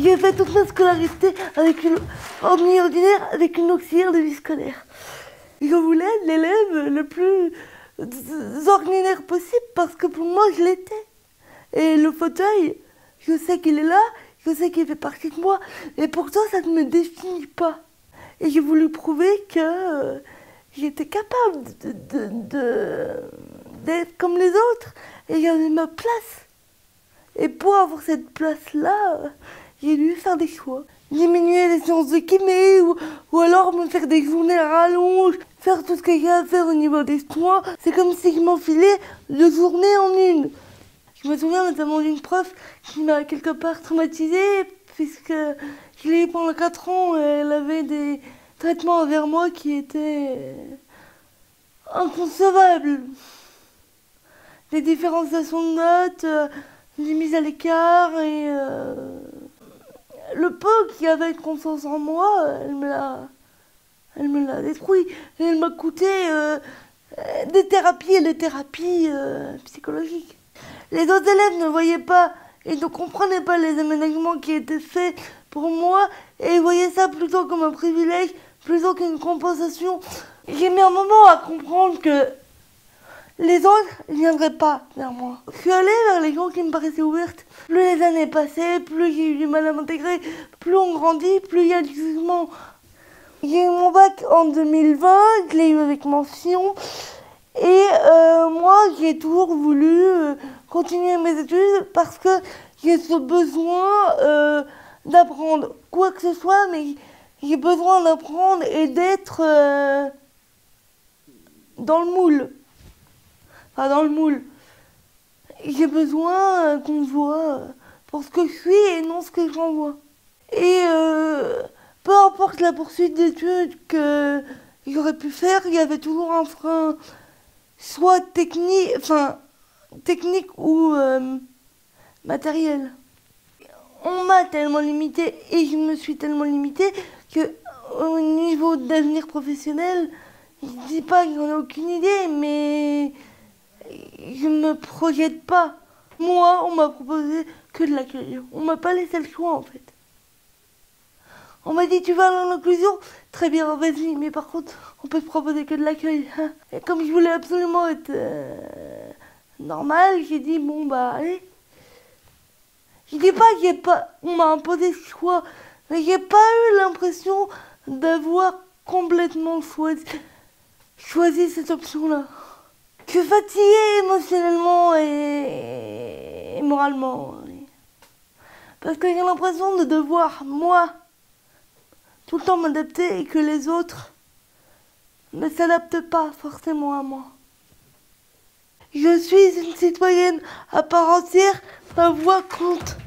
J'ai fait toute ma scolarité en milieu ordinaire avec une auxiliaire de vie scolaire. Je voulais être l'élève le plus ordinaire possible parce que pour moi, je l'étais. Et le fauteuil, je sais qu'il est là, je sais qu'il fait partie de moi, et pourtant, ça ne me définit pas. Et j'ai voulu prouver que j'étais capable d'être comme les autres, et j'avais ma place. Et pour avoir cette place-là, j'ai dû faire des choix. Diminuer les séances de kiné, ou alors me faire des journées à rallonge, faire tout ce qu'il y a à faire au niveau des soins. C'est comme si je m'enfilais 2 journées en une. Je me souviens notamment d'une prof qui m'a quelque part traumatisée, puisque je l'ai eu pendant 4 ans et elle avait des traitements envers moi qui étaient inconcevables. Des différenciations de notes, des mises à l'écart et le peu qu'il y avait de confiance en moi, elle me l'a détruit. Et elle m'a coûté des thérapies et des thérapies psychologiques. Les autres élèves ne voyaient pas et ne comprenaient pas les aménagements qui étaient faits pour moi et ils voyaient ça plutôt comme un privilège, plutôt qu'une compensation. J'ai mis un moment à comprendre que les autres ne viendraient pas vers moi. Je suis allée vers les gens qui me paraissaient ouvertes. Plus les années passaient, plus j'ai eu du mal à m'intégrer, plus on grandit, plus il y a du jugement. J'ai eu mon bac en 2020, je l'ai eu avec mention. Et moi, j'ai toujours voulu continuer mes études parce que j'ai ce besoin d'apprendre quoi que ce soit, mais j'ai besoin d'apprendre et d'être dans le moule. Enfin, dans le moule. J'ai besoin qu'on me voit pour ce que je suis et non ce que j'envoie. Et peu importe la poursuite d'études que j'aurais pu faire, il y avait toujours un frein, soit technique ou matériel. On m'a tellement limité et je me suis tellement limitée que au niveau d'avenir professionnel, je ne dis pas que j'en ai aucune idée, mais je me projette pas. Moi, on m'a proposé que de l'accueil. On m'a pas laissé le choix en fait. On m'a dit tu vas dans l'inclusion, très bien, vas-y, mais par contre, on peut te proposer que de l'accueil. Et comme je voulais absolument être normal, j'ai dit bon bah allez. Je dis pas on m'a imposé ce choix, mais j'ai pas eu l'impression d'avoir complètement choisi cette option-là. Je suis fatiguée émotionnellement et moralement. Parce que j'ai l'impression de devoir, moi, tout le temps m'adapter et que les autres ne s'adaptent pas forcément à moi. Je suis une citoyenne à part entière, ma voix compte.